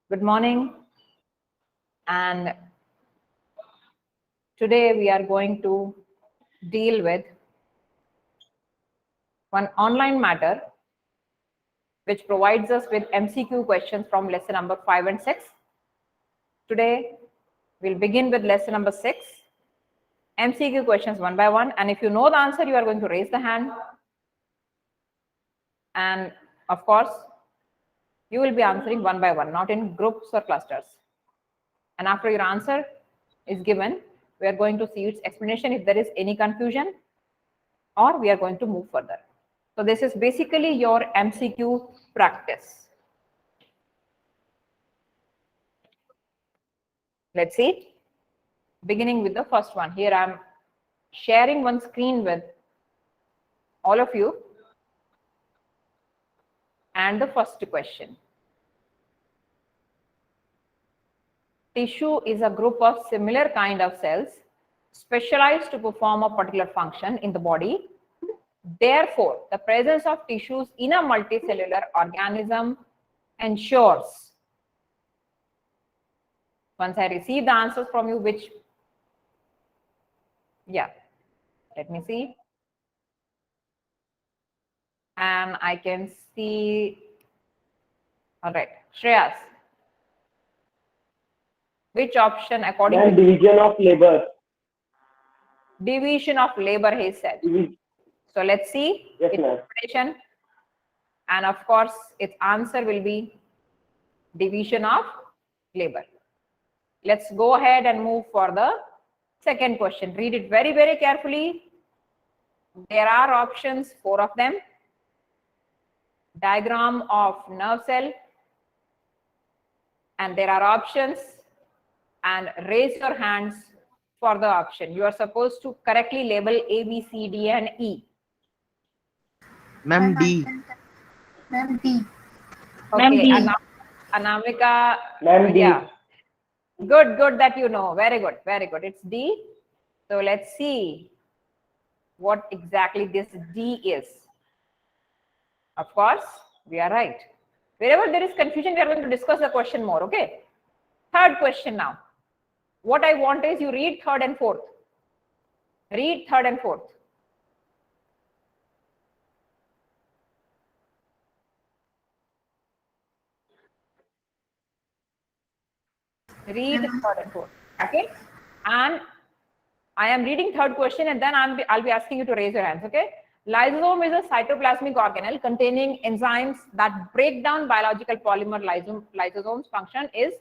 Good morning, and today we are going to deal with one online matter which provides us with MCQ questions from lesson number 5 and 6. Today we'll begin with lesson number 6, MCQ questions one by one, and if you know the answer, you are going to raise the hand, and of course you will be answering one by one, not in groups or clusters. And after your answer is given, we are going to see its explanation if there is any confusion, or we are going to move further. So this is basically your MCQ practice. Let's see. Beginning with the first one. Here I am sharing one screen with all of you. And the first question. Tissue is a group of similar kind of cells specialized to perform a particular function in the body. Therefore, the presence of tissues in a multicellular organism ensures. Once I receive the answers from you, which, yeah, let me see. And I can see, all right, Shreyas. Which option according to division of labor? Division of labor, he said. So let's see Yes, its explanation. And of course, its answer will be division of labor. Let's go ahead and move for the second question. Read it very, very carefully. There are options, 4 of them. Diagram of nerve cell. And there are options. And raise your hands for the option. You are supposed to correctly label A, B, C, D, and E. Ma'am, D. Ma'am, D. Okay, Anamika. Ma'am, D. Yeah. Good that you know. Very good, very good. It's D. So let's see what exactly this D is. Of course, we are right. Wherever there is confusion, we are going to discuss the question more, okay? Third question now. What I want is you read third and fourth. Read third and fourth. Read third and fourth. Okay? And I am reading third question, and then I'll be asking you to raise your hands, okay? Lysosome is a cytoplasmic organelle containing enzymes that break down biological polymer. Lysosome's function is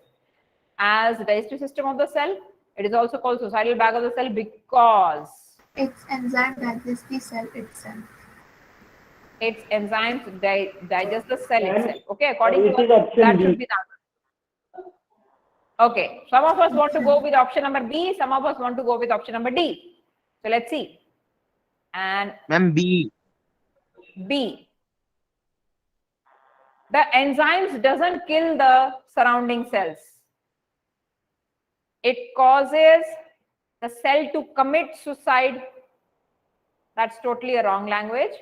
as the digestive system of the cell. It is also called suicidal bag of the cell because its enzyme digests the cell itself. Its enzymes digest the cell itself. Okay, according to It is us, option that B. should be the answer. Okay, some of us want to go with option number B, some of us want to go with option number D. So let's see. And Ma'am, B. B. The enzymes doesn't kill the surrounding cells. It causes the cell to commit suicide. That's totally a wrong language.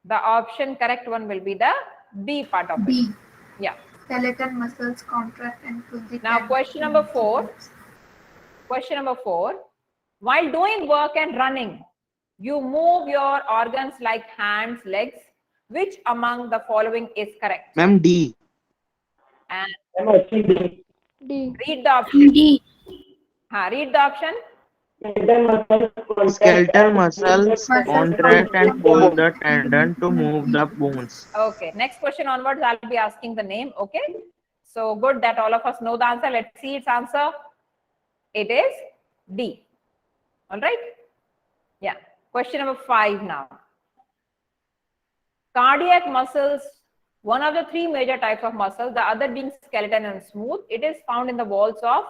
The option correct one will be the B part of B. it. Yeah. Skeletal muscles contract and pull the Now question number 4. Question number 4. While doing work and running, you move your organs like hands, legs. Which among the following is correct? Ma'am, D. And D. D. read the option. D. Read the option. Skeletal muscles contract and pull the tendon to move the bones. Okay. Next question onwards, I'll be asking the name. Okay. So good that all of us know the answer. Let's see its answer. It is D. All right. Yeah. Question number 5 now. Cardiac muscles, one of the 3 major types of muscles, the other being skeleton and smooth. It is found in the walls of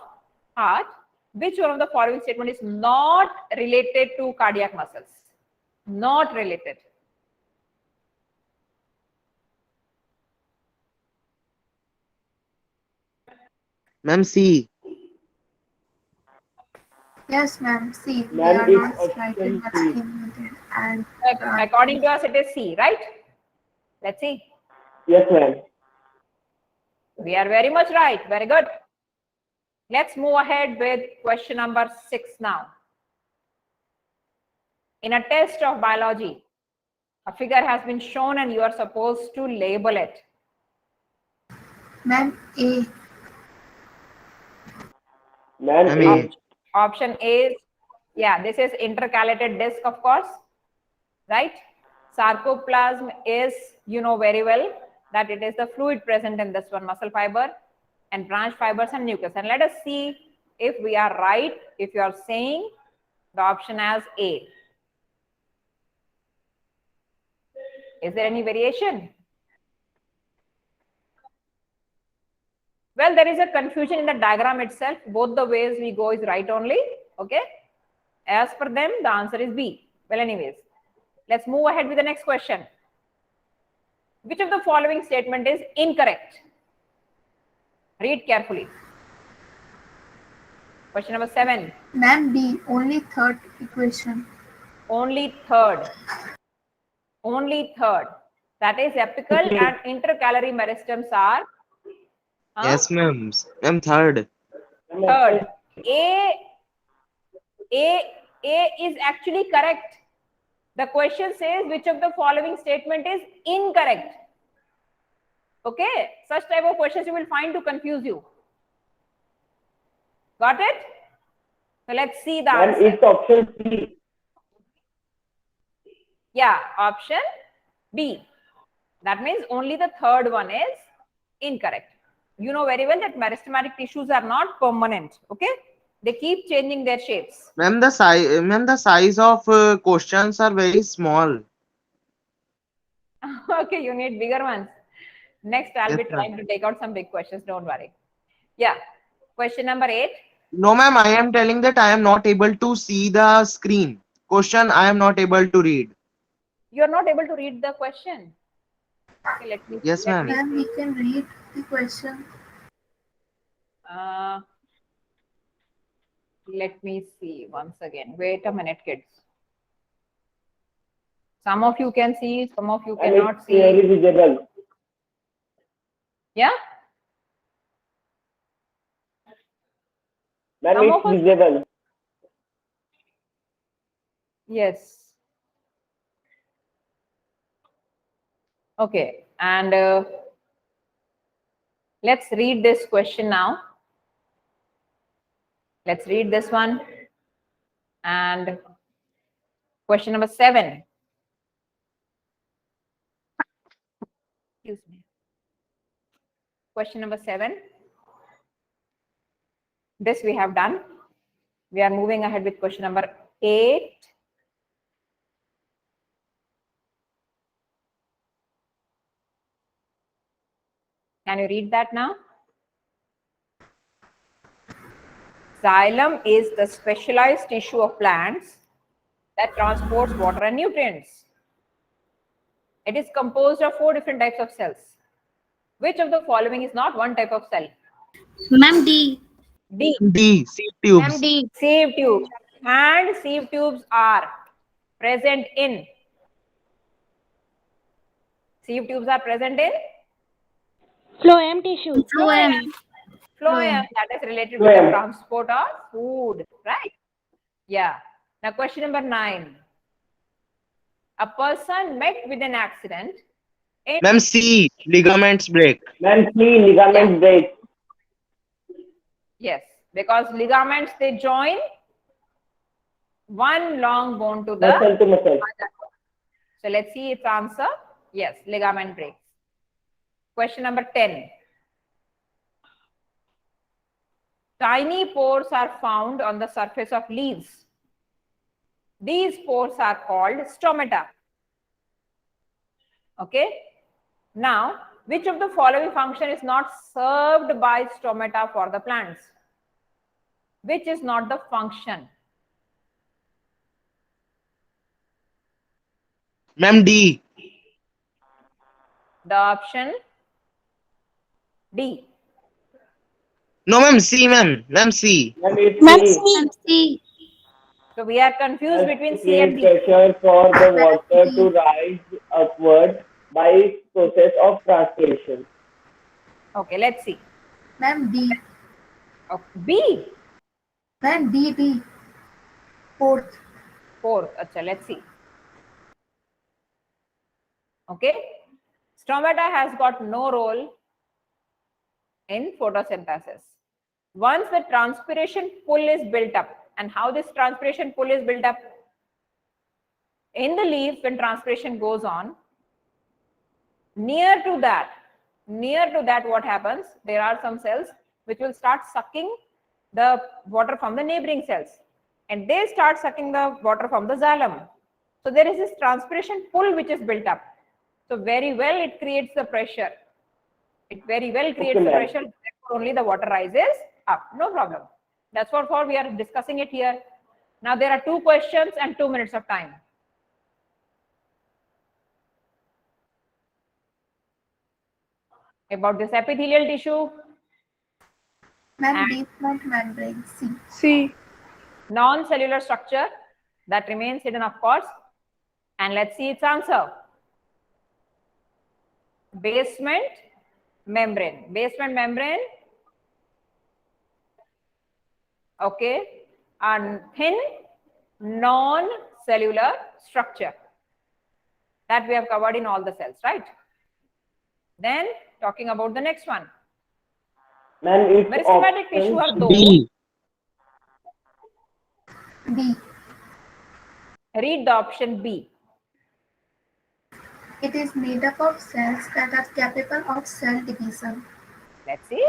heart. Which one of the following statement is not related to cardiac muscles? Not related. Ma'am, C. Yes, ma'am. C. They Ma'am, are it's not slightly option but C. stimulated and According to us, it is C, right? Let's see. Yes, ma'am. We are very much right. Very good. Let's move ahead with question number 6 now. In a test of biology, a figure has been shown and you are supposed to label it. Ma'am, A. Ma'am, Ma'am, A. Option A is, yeah, this is intercalated disc, of course, right? Sarcoplasm is, you know very well that it is the fluid present in this one, muscle fiber and branch fibers and nucleus. And let us see if we are right, if you are saying the option as A. Is there any variation? Well, there is a confusion in the diagram itself. Both the ways we go is right only. Okay. As per them, the answer is B. Well, anyways, let's move ahead with the next question. Which of the following statement is incorrect? Read carefully. Question number 7. Ma'am, B. Only third equation. Only third. Only third. That is apical and intercalary meristems are yes, ma'am. Ma'am, third. third. A is actually correct. The question says which of the following statement is incorrect. Okay, such type of questions you will find to confuse you. Got it? So let's see the Ma'am, answer. it's option C. Yeah, option B. That means only the third one is incorrect. You know very well that meristematic tissues are not permanent. Okay, they keep changing their shapes. Ma'am, the size of questions are very small. Okay, you need bigger ones. Next, I'll Yes, be ma'am. trying to take out some big questions. Don't worry. Yeah. Question number 8. No, ma'am, I am telling that I am not able to see the screen. Question I am not able to read. You are not able to read the question. Okay, let me. Yes, let ma'am. me- Ma'am, we can read the question. Let me see once again. Wait a minute, kids. Some of you can see, some of you And cannot it's see. clearly visible. Yeah. Ma'am, Some it's of us- visible. Yes. Okay, and let's read this question now. Let's read this one. And question number 7. Excuse me. Question number 7. This we have done. We are moving ahead with question number 8. Can you read that now? Xylem is the specialized tissue of plants that transports water and nutrients. It is composed of 4 different types of cells. Which of the following is not one type of cell? Ma'am, D. D. D. Sieve Ma'am, tubes. D. Sieve tubes. And sieve tubes are present in. Sieve tubes are present in Phloem tissue. Phloem. phloem, that is related to the Phloem. transport of food, right? Yeah. Now question number 9. A person met with an accident in Ma'am, C. Ligaments break. Ma'am, C. Ligament break. yes, because ligaments they join one long bone to the Muscle to muscle. So let's see its answer. Yes, ligament breaks. Question number 10. Tiny pores are found on the surface of leaves. These pores are called stomata. Okay. Now, which of the following function is not served by stomata for the plants? Which is not the function? Ma'am, D. The option D. No, ma'am, C, ma'am. Ma'am, C. Ma'am, it's Ma'am, C. C. C. So we are confused between C Create and D. pressure for the water to rise upward by process of transpiration. Okay, let's see. Ma'am, D. Okay. B, Ma'am, D. Fourth. fourth. Acha, let's see. Okay. Stomata has got no role in photosynthesis. Once the transpiration pool is built up, and how this transpiration pool is built up? In the leaf, when transpiration goes on, near to that, what happens? There are some cells which will start sucking the water from the neighboring cells, and they start sucking the water from the xylem. So there is this transpiration pool which is built up. So very well it creates the pressure. It very well creates Okay, the ma'am. pressure. Therefore only the water rises up. No problem. That's what for we are discussing it here. Now there are 2 questions and 2 minutes of time. About this epithelial tissue, Ma'am, And- deep mouth membrane. C. C. non-cellular structure that remains hidden, of course. And let's see its answer. Basement membrane. Basement membrane. Okay. And thin non-cellular structure that we have covered in all the cells, right? Then talking about the next one. Ma'am, it's Meristematic tissue option are those. B. D. Read the option B. It is made up of cells that are capable of cell division. Let's see.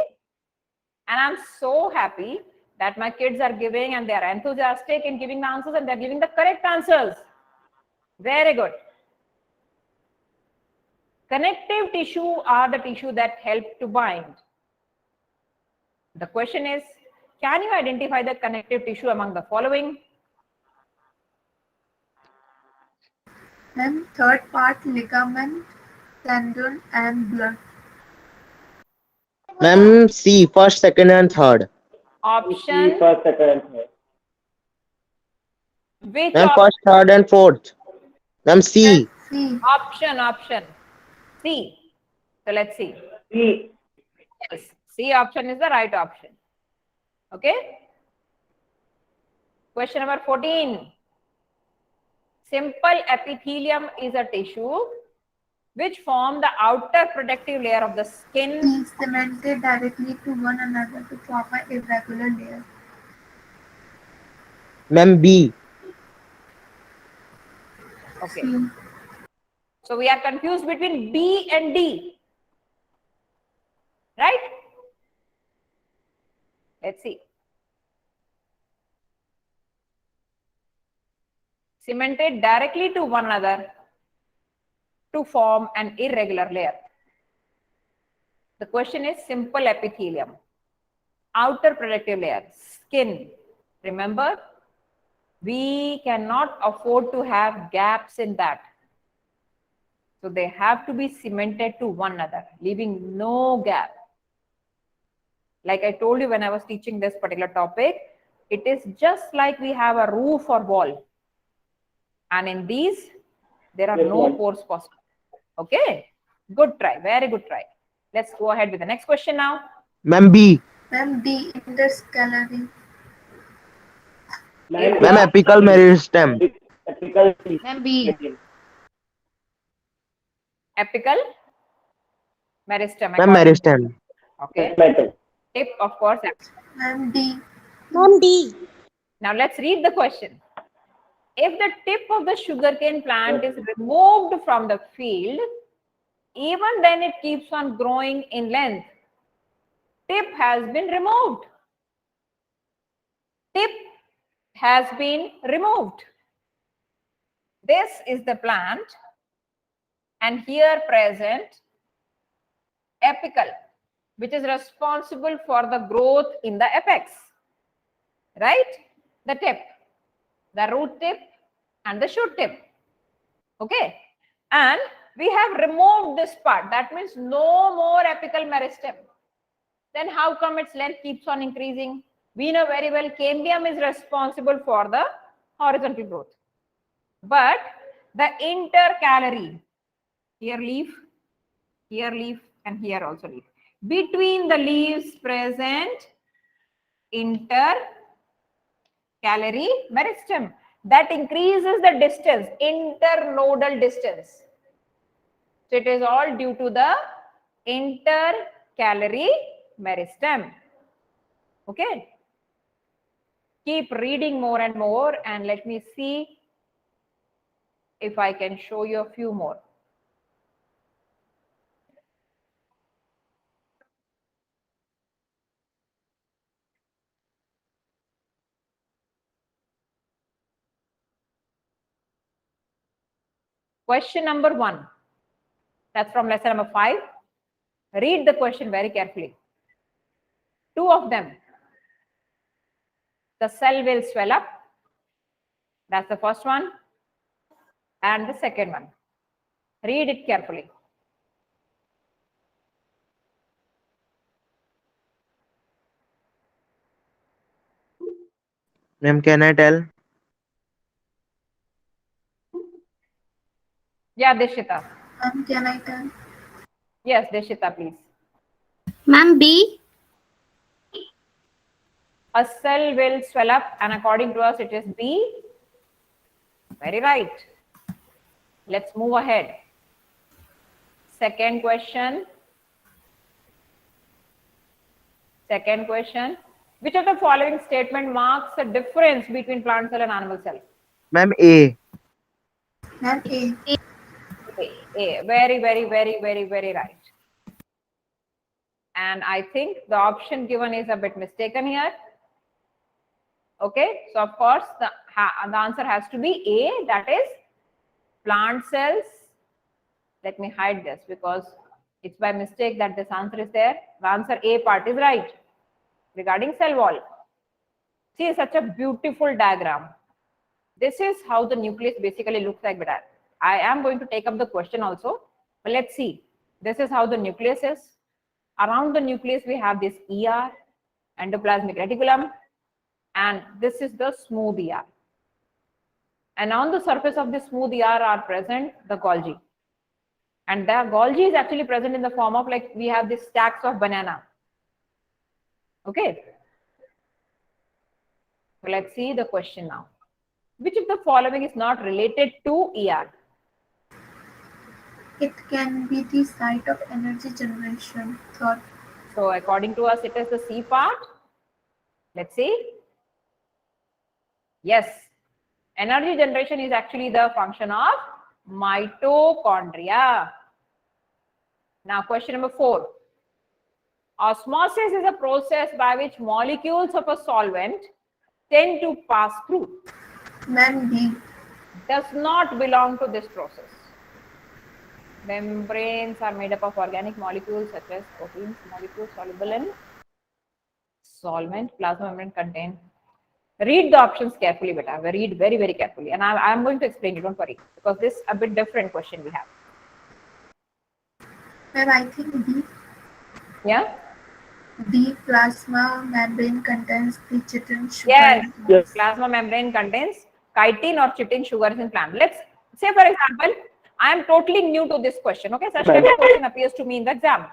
And I'm so happy that my kids are giving and they are enthusiastic in giving the answers and they're giving the correct answers. Very good. Connective tissue are the tissue that help to bind. The question is, can you identify the connective tissue among the following? Ma'am, third part ligament, tendon, and blood. Ma'am, C. First, second, and third. Option, first, second, and third. which Ma'am, option? first, third, and fourth. Ma'am, C. C. Option. C. So let's see. C. Yes, C option is the right option. Okay. Question number 14. Simple epithelium is a tissue which form the outer protective layer of the skin. C. Cemented directly to one another to form an irregular layer. Ma'am, B. Okay. C. So we are confused between B and D. Right? Let's see. Cemented directly to one another to form an irregular layer. The question is simple epithelium. Outer protective layer, skin. Remember, we cannot afford to have gaps in that. So they have to be cemented to one another, leaving no gap. Like I told you when I was teaching this particular topic, it is just like we have a roof or wall. And in these, there are Yes, no ma'am. pores possible. Okay, good try, very good try. Let's go ahead with the next question now. Ma'am, B. Ma'am, D. Interscalary. Ma'am, Ma'am, apical meristem. apical Ma'am, B. Apical meristem. Ma'am, meristem. Okay. metal. Tip, of course. Ma'am, D. Ma'am, D. Now let's read the question. If the tip of the sugarcane plant is removed from the field, even then it keeps on growing in length. Tip has been removed. Tip has been removed. This is the plant, and here present apical, which is responsible for the growth in the apex. Right? The tip, the root tip, and the shoot tip. Okay? And we have removed this part. That means no more apical meristem. Then how come its length keeps on increasing? We know very well cambium is responsible for the horizontal growth. But the intercalary, here leaf, and here also leaf. Between the leaves present intercalary meristem. That increases the distance, internodal distance. So it is all due to the intercalary meristem. Okay. Keep reading more and more, and let me see if I can show you a few more. Question number 1. That's from lesson number 5. Read the question very carefully. 2 of them. The cell will swell up. That's the first one. And the second one. Read it carefully. Ma'am, can I tell? Yeah, Deshita. Can I tell? Yes, Deshita, please. Ma'am, B. A cell will swell up, and according to us, it is B. Very right. Let's move ahead. Second question. Second question. Which of the following statement marks a difference between plant cell and animal cell? Ma'am, A. Ma'am, A. A. Very, very, very, very, very right. And I think the option given is a bit mistaken here. Okay, so of course the answer has to be A, that is plant cells. Let me hide this because it's by mistake that this answer is there. The answer A part is right regarding cell wall. See, such a beautiful diagram. This is how the nucleus basically looks like. But I am going to take up the question also, but let's see. This is how the nucleus is. Around the nucleus we have this ER, endoplasmic reticulum, and this is the smooth ER. And on the surface of this smooth ER are present the Golgi. And the Golgi is actually present in the form of, like, we have these stacks of banana. Okay. So let's see the question now. Which of the following is not related to ER? It can be the site of energy generation. Thought. So according to us, it is the C part. Let's see. Yes. Energy generation is actually the function of mitochondria. Now question number 4. Osmosis is a process by which molecules of a solvent tend to pass through. Ma'am, B. Does not belong to this process. Membranes are made up of organic molecules such as proteins, molecules soluble in solvent, plasma membrane contain. Read the options carefully, beta. Read very, very carefully. And I'm going to explain it, don't worry, because this is a bit different question we have. Ma'am, I think B. Yeah? The plasma membrane contains the chitin sugar. Yes. Yes. Plasma membrane contains chitin or chitin sugars in plant. Let's say, for example, I am totally new to this question. Okay, such type of question appears to me in the exam.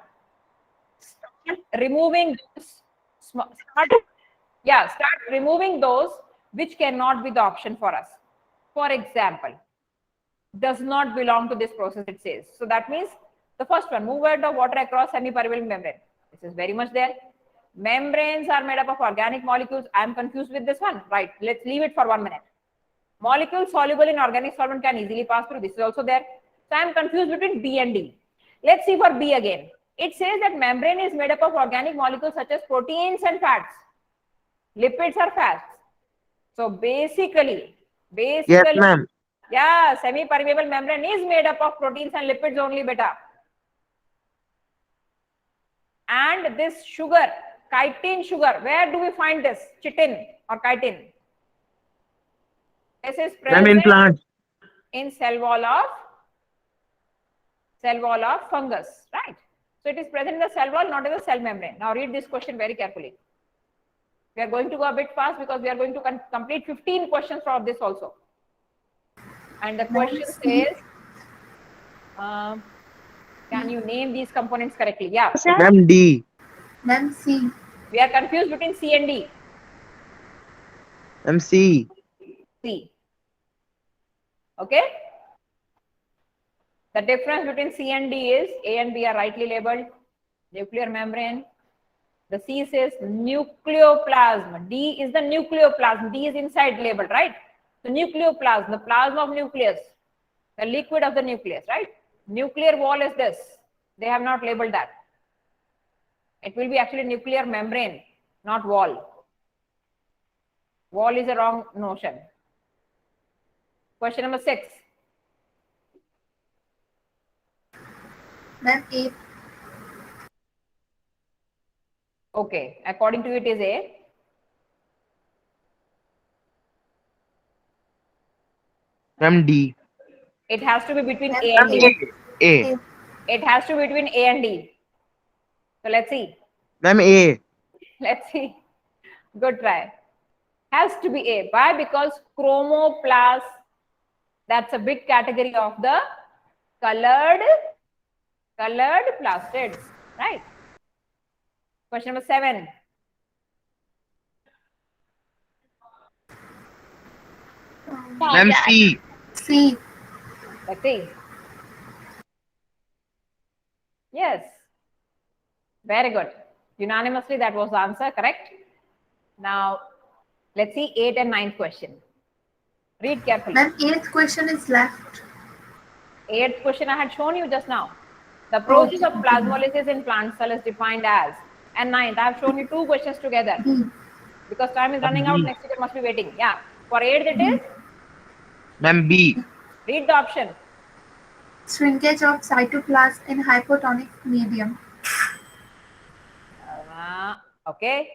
Start removing those. Start removing those which cannot be the option for us. For example, does not belong to this process, it says. So that means the first one, movement of water across semi-permeable membrane. This is very much there. Membranes are made up of organic molecules. I am confused with this one. Right, let's leave it for 1 minute. Molecules soluble in organic solvent can easily pass through. This is also there. So I am confused between B and D. Let's see for B again. It says that membrane is made up of organic molecules such as proteins and fats. Lipids are fats. So basically, Yes, ma'am. yeah, semi-permeable membrane is made up of proteins and lipids only, beta. And this sugar, chitin sugar, where do we find this? Chitin or chitin? This is Ma'am, present in plant. in cell wall of fungus, right? So it is present in the cell wall, not in the cell membrane. Now read this question very carefully. We are going to go a bit fast because we are going to complete 15 questions for this also. And the question says, Can you name these components correctly? Yeah. Ma'am, D. Ma'am, C. We are confused between C and D. Ma'am, C. C. Okay. The difference between C and D is A and B are rightly labeled. Nuclear membrane. The C says nucleoplasm. D is the nucleoplasm. D is inside labeled, right? The nucleoplasm, the plasma of nucleus, the liquid of the nucleus, right? Nuclear wall is this. They have not labeled that. It will be actually nuclear membrane, not wall. Wall is a wrong notion. Question number 6. Ma'am, A. Okay, according to it is A. Ma'am, D. It has to be between Ma'am, A and D. A. It has to be between A and D. So let's see. Ma'am, A. Let's see. Good try. Has to be A. Why? Because chromoplast, that's a big category of the colored plastids, right? Question number 7. Ma'am, C. C. Let's see. Yes. Very good. Unanimously, that was the answer, correct? Now, let's see 8th and 9th question. Read carefully. Ma'am, 8th question is left. 8th question I had shown you just now. The process of plasmolysis in plant cell is defined as. And 9th, I have shown you 2 questions together. B. Because time is running out, next year must be waiting. Yeah. For 8th it is, Ma'am, B. read the option. Shrinkage of cytoplasm in hypotonic medium. Okay.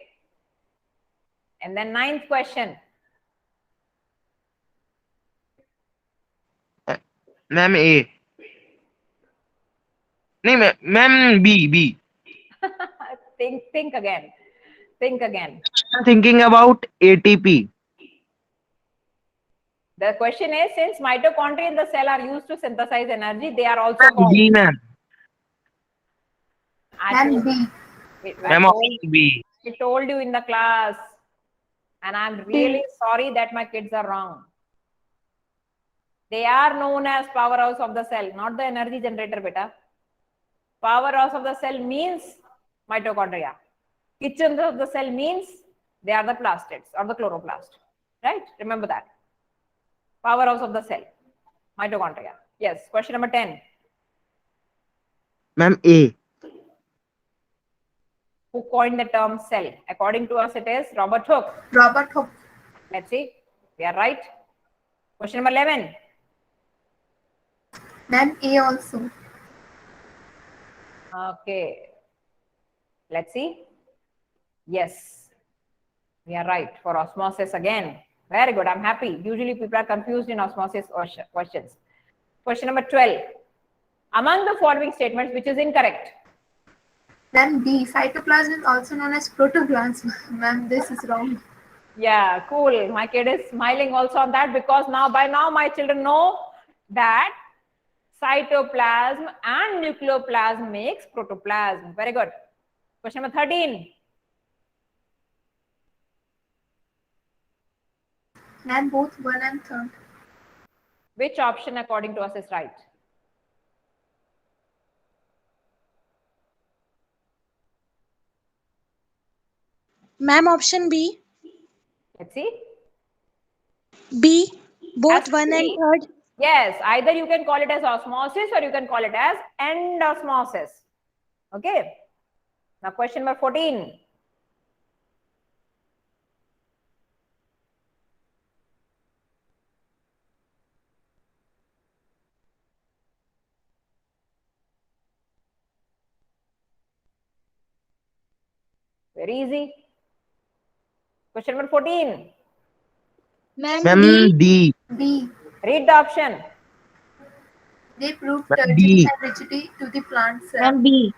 And then 9th question. Ma'am, A. No, ma'am, B. B. Think again. Think again. I'm thinking about ATP. The question is, since mitochondria in the cell are used to synthesize energy, they are also Ma'am, called. B, ma'am. And B. Ma'am, B. I told you in the class, and I'm really sorry that my kids are wrong. They are known as powerhouse of the cell, not the energy generator, beta. Powerhouse of the cell means mitochondria. Kitchen of the cell means they are the plastids or the chloroplast, right? Remember that. Powerhouse of the cell, mitochondria. Yes. Question number 10. Ma'am, A. Who coined the term cell? According to us, it is Robert Hooke. Robert Hooke. Let's see. We are right. Question number 11. Ma'am, A also. Okay. Let's see. Yes. We are right for osmosis again. Very good. I'm happy. Usually people are confused in osmosis questions. Question number 12. Among the following statements, which is incorrect? Ma'am, D. Cytoplasm is also known as protoplasm. Ma'am, this is wrong. Yeah, cool. My kid is smiling also on that because by now my children know that cytoplasm and nucleoplasm makes protoplasm. Very good. Question number 13. Ma'am, both 1 and 3rd. Which option according to us is right? Ma'am, option B. Let's see. B. Both Has 1 to and be. 3rd. Yes, either you can call it as osmosis or you can call it as endosmosis. Okay. Now question number 14. Very easy. Question number 14. Ma'am, Ma'am, D. D. Read the option. They prove Ma'am, turgidity B. and rigidity to the plant cell. Ma'am, B.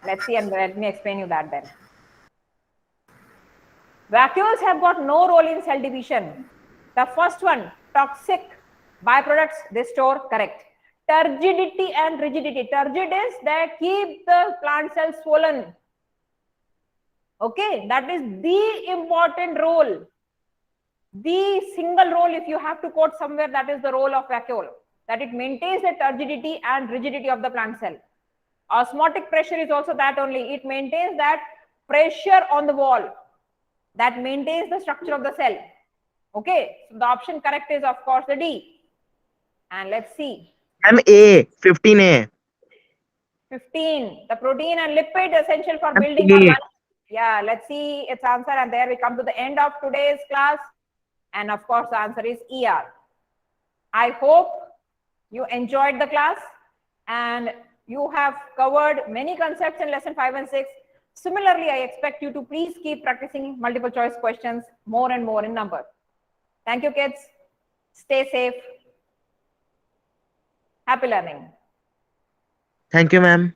Let's see and let me explain you that then. Vacuoles have got no role in cell division. The first one, toxic byproducts, they store, correct. turgidity and rigidity. Turgid is that keep the plant cells swollen. Okay, that is the important role. The single role, if you have to quote somewhere, that is the role of vacuole, that it maintains the turgidity and rigidity of the plant cell. Osmotic pressure is also that only. It maintains that pressure on the wall, that maintains the structure of the cell. Okay, so the option correct is of course the D. And let's see. Ma'am, A, 15A. 15. The protein and lipid essential for Ma'am, building A. organ. Yeah, let's see its answer. And there we come to the end of today's class. And of course, the answer is ER. I hope you enjoyed the class and you have covered many concepts in lesson 5 and 6. Similarly, I expect you to please keep practicing multiple choice questions more and more in number. Thank you, kids. Stay safe. Happy learning. Thank you, ma'am.